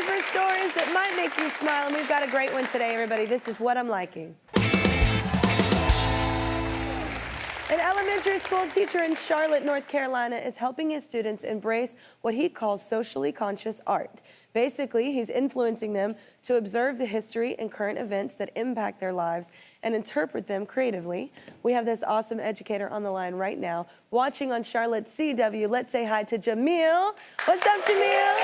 time for stories that might make you smile, and we've got a great one today, everybody. This is What I'm Liking. An elementary school teacher in Charlotte, North Carolina is helping his students embrace what he calls socially conscious art. Basically, he's influencing them to observe the history and current events that impact their lives and interpret them creatively. We have this awesome educator on the line right now, watching on Charlotte CW. Let's say hi to Jamil. What's up, Jamil?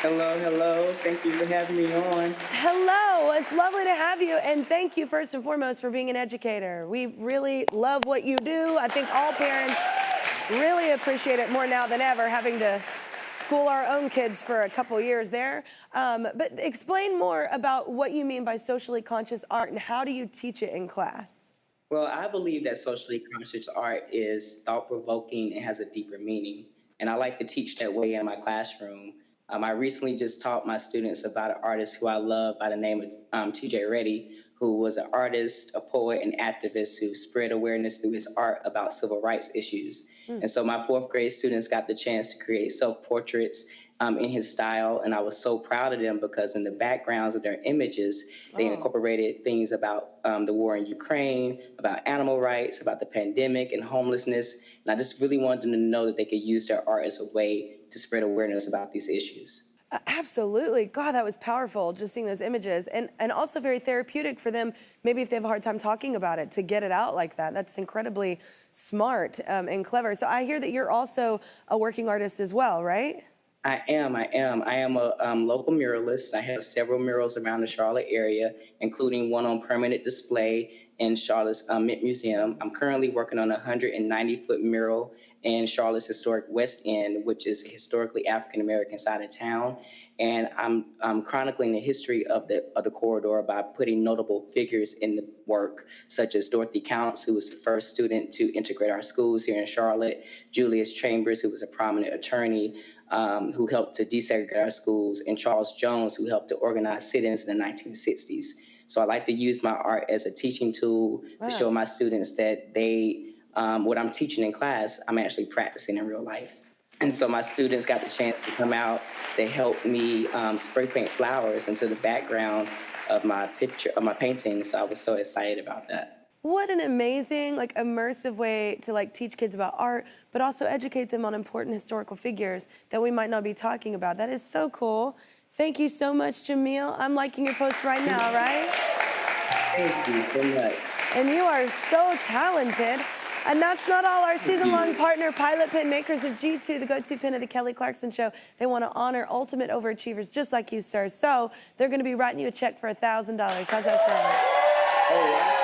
Hello, hello. Thank you for having me on. Hello, it's lovely to have you, and thank you first and foremost for being an educator. We really love what you do. I think all parents really appreciate it more now than ever, having to school our own kids for a couple years there. But explain more about what you mean by socially conscious art and how do you teach it in class? Well, I believe that socially conscious art is thought-provoking and has a deeper meaning, and I like to teach that way in my classroom. I recently just taught my students about an artist who I love by the name of T.J. Reddy, who was an artist, a poet, and activist who spread awareness through his art about civil rights issues. And so my fourth grade students got the chance to create self-portraits in his style, and I was so proud of them because in the backgrounds of their images, they incorporated things about the war in Ukraine, about animal rights, about the pandemic and homelessness. And I just really wanted them to know that they could use their art as a way to spread awareness about these issues. Absolutely. God, that was powerful, just seeing those images. And also very therapeutic for them, maybe if they have a hard time talking about it, to get it out like that. That's incredibly smart and clever. So I hear that you're also a working artist as well, right? I am a local muralist. I have several murals around the Charlotte area, including one on permanent display in Charlotte's Mint Museum. I'm currently working on a 190-foot mural in Charlotte's historic West End, which is a historically African-American side of town. And I'm chronicling the history of the corridor by putting notable figures in the work, such as Dorothy Counts, who was the first student to integrate our schools here in Charlotte, Julius Chambers, who was a prominent attorney, who helped to desegregate our schools, and Charles Jones, who helped to organize sit-ins in the 1960s. So I like to use my art as a teaching tool to show my students that what I'm teaching in class, I'm actually practicing in real life. And so my students got the chance to come out to help me spray paint flowers into the background of my painting. So I was so excited about that. What an amazing, immersive way to teach kids about art, but also educate them on important historical figures that we might not be talking about. That is so cool. Thank you so much, Jamil. I'm liking your post right now, right? Thank you so much. And you are so talented. And that's not all. Our season-long partner, Pilot Pen, makers of G2, the go-to pen of the Kelly Clarkson Show. They want to honor ultimate overachievers just like you, sir. So they're going to be writing you a check for $1,000. How's that sound? Oh, wow.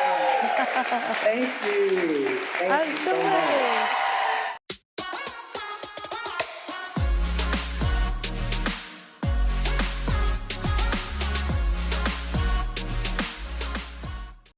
Thank you. Thank you so much. Absolutely.